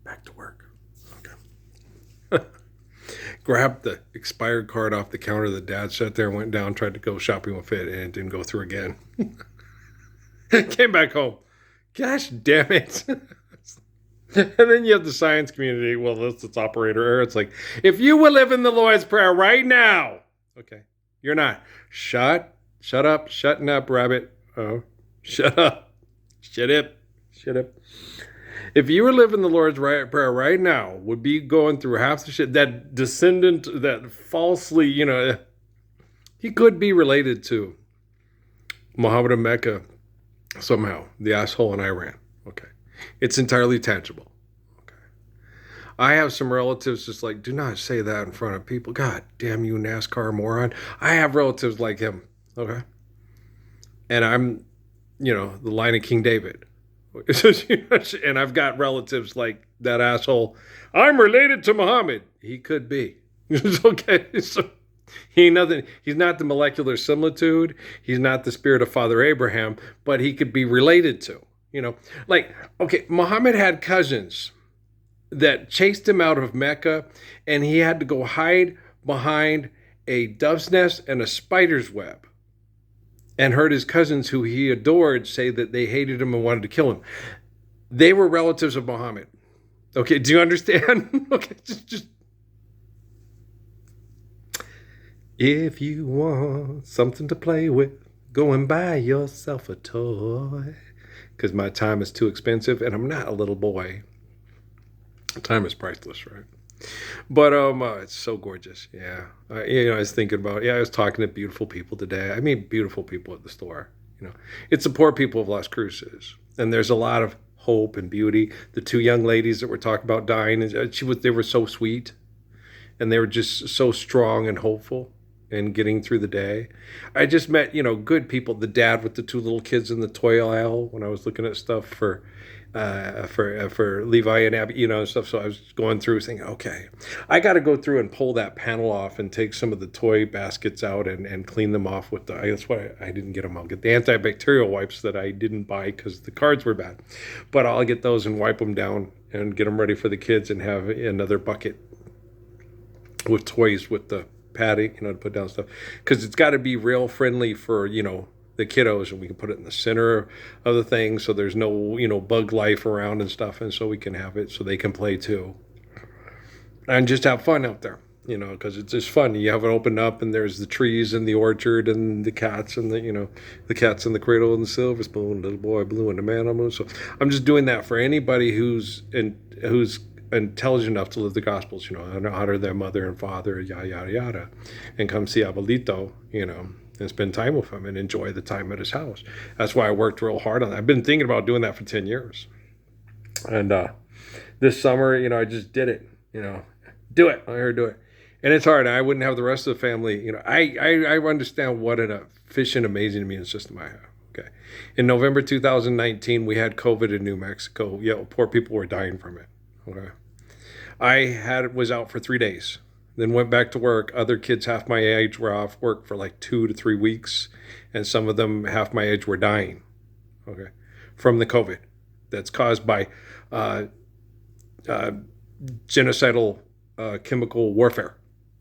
back to work. Okay. Grabbed the expired card off the counter. The dad sat there, went down, tried to go shopping with it, and it didn't go through again. Came back home. Gosh damn it. And then you have the science community. Well, that's operator error. It's like, if you will live in the Lord's Prayer right now. Okay. You're not. Shut up, shutting up, rabbit. Oh, shut up. Shut up. Shut up. If you were living the Lord's Prayer right now, would be going through half the shit. That descendant, that falsely, he could be related to Muhammad of Mecca somehow, the asshole in Iran. Okay. It's entirely tangible. Okay. I have some relatives just like, do not say that in front of people. God damn you, NASCAR moron. I have relatives like him. Okay. And I'm, the line of King David. And I've got relatives like that asshole. I'm related to Muhammad. He could be. It's okay. So he's not the molecular similitude. He's not the spirit of Father Abraham, but he could be related to. Muhammad had cousins that chased him out of Mecca, and he had to go hide behind a dove's nest and a spider's web, and heard his cousins who he adored say that they hated him and wanted to kill him. They were relatives of Muhammad. Okay, do you understand? Okay, just if you want something to play with, go and buy yourself a toy. Because my time is too expensive, and I'm not a little boy. Time is priceless, right? But it's so gorgeous. Yeah, I was thinking about. I was talking to beautiful people today. I mean, beautiful people at the store. It's the poor people of Las Cruces, and there's a lot of hope and beauty. The two young ladies that were talking about dying, they were so sweet, and they were just so strong and hopeful and getting through the day. I just met, good people. The dad with the two little kids in the toy aisle when I was looking at stuff for Levi and Abby, and stuff. So I was going through thinking, okay, I got to go through and pull that panel off and take some of the toy baskets out and clean them off with that's why I didn't get them. I'll get the antibacterial wipes that I didn't buy because the cards were bad, but I'll get those and wipe them down and get them ready for the kids and have another bucket with toys with the padding, to put down stuff, because it's got to be real friendly for, the kiddos, and we can put it in the center of the thing so there's no, bug life around and stuff, and so we can have it so they can play too and just have fun out there, because it's just fun. You have it opened up and there's the trees and the orchard and the cats and the cats in the cradle and the silver spoon, little boy blue and the man on the moon. So I'm just doing that for anybody who's intelligent enough to live the Gospels, honor their mother and father, yada, yada, yada, and come see Abuelito, and spend time with him and enjoy the time at his house. That's why I worked real hard on that. I've been thinking about doing that for 10 years. And this summer, I just did it, do it. I heard do it. And it's hard. I wouldn't have the rest of the family. I understand what an efficient, amazing immune system I have. Okay. In November 2019, we had COVID in New Mexico. Poor people were dying from it. Okay. I was out for 3 days, then went back to work. Other kids half my age were off work for like 2 to 3 weeks, and some of them half my age were dying, okay, from the COVID that's caused by genocidal chemical warfare,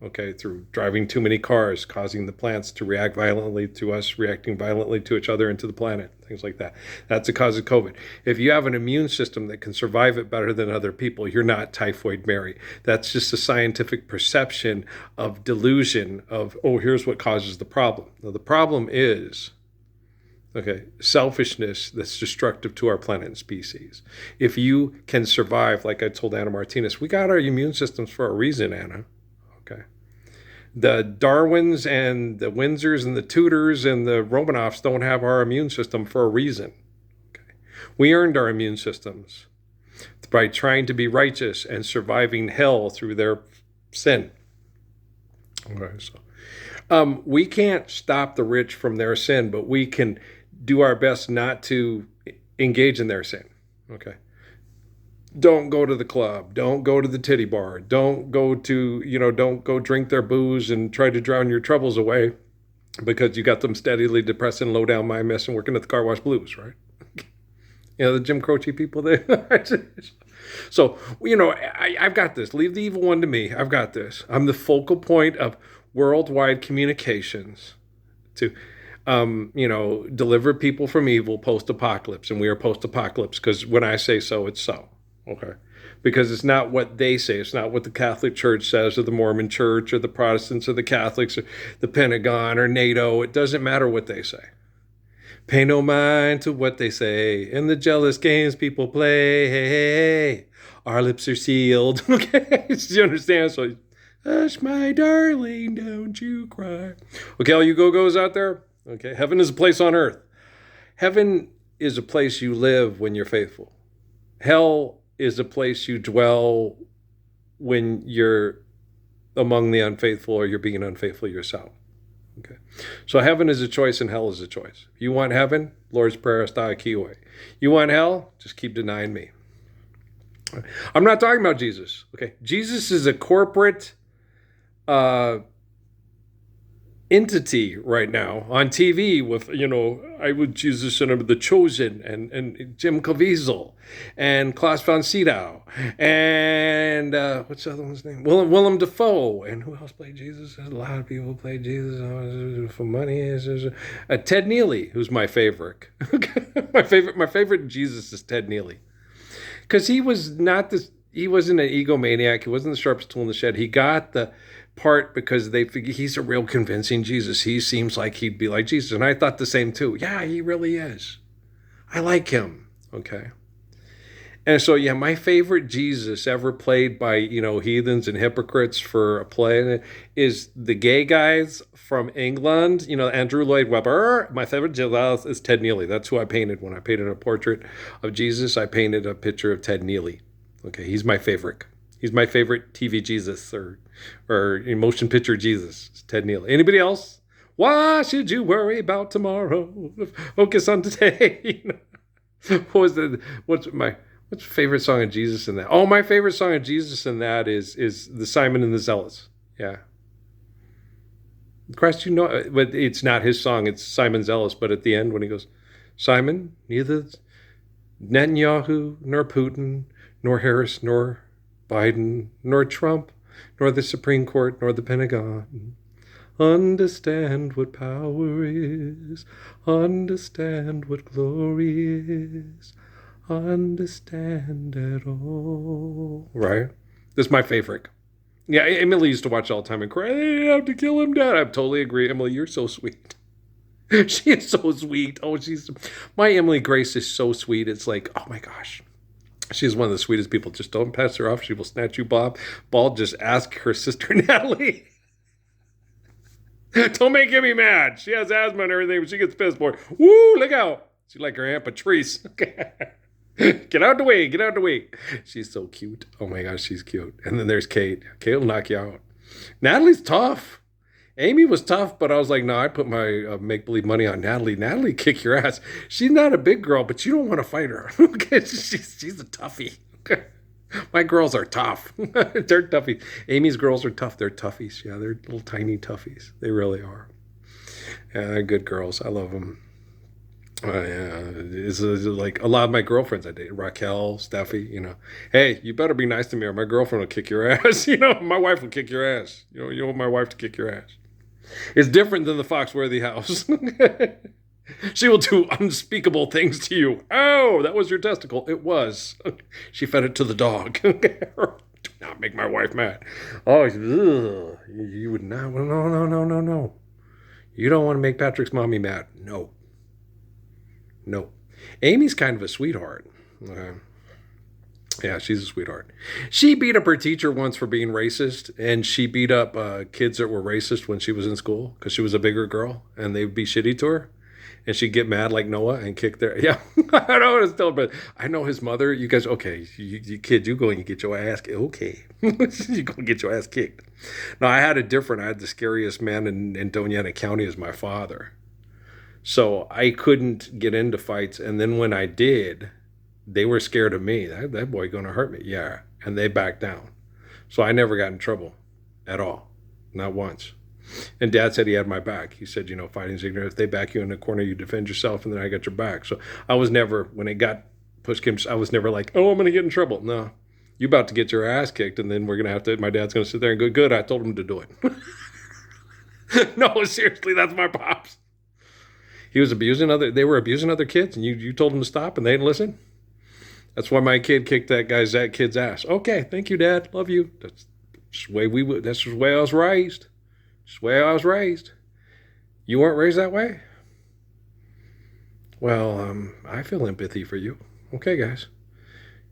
okay, through driving too many cars, causing the plants to react violently to us, reacting violently to each other and to the planet, things like that. That's the cause of COVID. If you have an immune system that can survive it better than other people, you're not Typhoid Mary. That's just a scientific perception of delusion of, here's what causes the problem. Now, the problem is, selfishness that's destructive to our planet and species. If you can survive, like I told Anna Martinez, we got our immune systems for a reason, Anna. The Darwins and the Windsors and the Tudors and the Romanovs don't have our immune system for a reason. Okay. We earned our immune systems by trying to be righteous and surviving hell through their sin. Okay, so we can't stop the rich from their sin, but we can do our best not to engage in their sin. Okay. Don't go to the club. Don't go to the titty bar. Don't go drink their booze and try to drown your troubles away because you got them steadily depressed and low down my mess and working at the car wash blues, right? The Jim Croce people there. So, I've got this. Leave the evil one to me. I've got this. I'm the focal point of worldwide communications to, deliver people from evil post-apocalypse. And we are post-apocalypse because when I say so, it's so. Okay. Because it's not what they say. It's not what the Catholic Church says or the Mormon Church or the Protestants or the Catholics or the Pentagon or NATO. It doesn't matter what they say. Pay no mind to what they say and the jealous games people play. Hey, our lips are sealed. Okay, do you understand? So, hush, my darling, don't you cry. Okay, all you go-go's out there. Okay, heaven is a place on earth. Heaven is a place you live when you're faithful. Hell is a place you dwell when you're among the unfaithful or you're being unfaithful yourself. Okay. So heaven is a choice and hell is a choice. You want heaven? Lord's Prayer, hasta aquí hoy. You want hell? Just keep denying me. I'm not talking about Jesus. Okay. Jesus is a corporate entity right now on TV with, I was Jesus and I'm the Chosen and Jim Caviezel and Klaus von Sydow and what's the other one's name? Willem Dafoe. And who else played Jesus? A lot of people played Jesus for money. Ted Neely, who's my favorite. my favorite Jesus is Ted Neely. Because he wasn't an egomaniac. He wasn't the sharpest tool in the shed. He got the part because they figure he's a real convincing Jesus. He seems like he'd be like Jesus. And I thought the same too. Yeah, he really is. I like him. Okay. And so, my favorite Jesus ever played by, heathens and hypocrites for a play is the gay guys from England, Andrew Lloyd Webber. My favorite Jesus is Ted Neely. That's who I painted. When I painted a portrait of Jesus, I painted a picture of Ted Neely. Okay, he's my favorite. He's my favorite TV Jesus or motion picture Jesus. It's Ted Neely. Anybody else? Why should you worry about tomorrow? Focus on today. What's my favorite song of Jesus in that? Oh, my favorite song of Jesus in that is the Simon and the Zealots. Yeah. Christ, but it's not his song. It's Simon Zealous. But at the end, when he goes, Simon, neither Netanyahu nor Putin nor Harris nor Biden nor Trump nor the Supreme Court nor the Pentagon understand what power is, understand what glory is, understand at all. Right? This is my favorite. Yeah, Emily used to watch all the time and cry, "They have to kill him, Dad." I totally agree. Emily, you're so sweet. She is so sweet. Oh, my Emily Grace is so sweet. It's like, oh my gosh. She's one of the sweetest people. Just don't pass her off. She will snatch you, Ball, just ask her sister, Natalie. Don't make Emmy mad. She has asthma and everything, but she gets pissed, boy. Woo, look out. She's like her Aunt Patrice. Get out the way. Get out the way. She's so cute. Oh my gosh, she's cute. And then there's Kate. Kate will knock you out. Natalie's tough. Amy was tough, but I was like, no, I put my make-believe money on Natalie. Natalie kick your ass. She's not a big girl, but you don't want to fight her. Okay, she's a toughie. My girls are tough. They're toughies. Amy's girls are tough. They're toughies. Yeah, they're little tiny toughies. They really are. Yeah, they're good girls. I love them. It's like a lot of my girlfriends I date, Raquel, Steffi, hey, you better be nice to me or my girlfriend will kick your ass. My wife will kick your ass. You want my wife to kick your ass. It's different than the Foxworthy house. She will do unspeakable things to you. Oh, that was your testicle. It was. She fed it to the dog. Do not make my wife mad. Oh, you would not. No. You don't want to make Patrick's mommy mad. No. Amy's kind of a sweetheart. Yeah, she's a sweetheart. She beat up her teacher once for being racist, and she beat up kids that were racist when she was in school because she was a bigger girl, and they'd be shitty to her. And she'd get mad like Noah and kick their... Yeah, I don't want to tell her, but I know his mother. You guys, okay, you kids, you go and you get your ass kicked. Okay. You go and get your ass kicked. No, I had the scariest man in Doñana County as my father. So I couldn't get into fights, and then when I did... They were scared of me. That boy going to hurt me. Yeah. And they backed down. So I never got in trouble at all. Not once. And Dad said he had my back. He said, fighting's ignorant. If they back you in the corner, you defend yourself, and then I got your back. So I was never, when it got push came, I was never like, oh, I'm going to get in trouble. No, you about to get your ass kicked, and then we're going to have to, my dad's going to sit there and go, good, I told him to do it. No, seriously, that's my pops. He was they were abusing other kids, and you told them to stop, and they didn't listen. That's why my kid kicked that kid's ass. Okay, thank you, Dad. Love you. That's just the way that's the way I was raised. Just the way I was raised. You weren't raised that way? Well, I feel empathy for you. Okay, guys.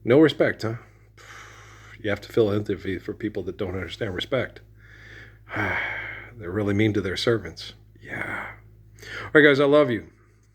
No respect, huh? You have to feel empathy for people that don't understand respect. They're really mean to their servants. Yeah. All right, guys, I love you.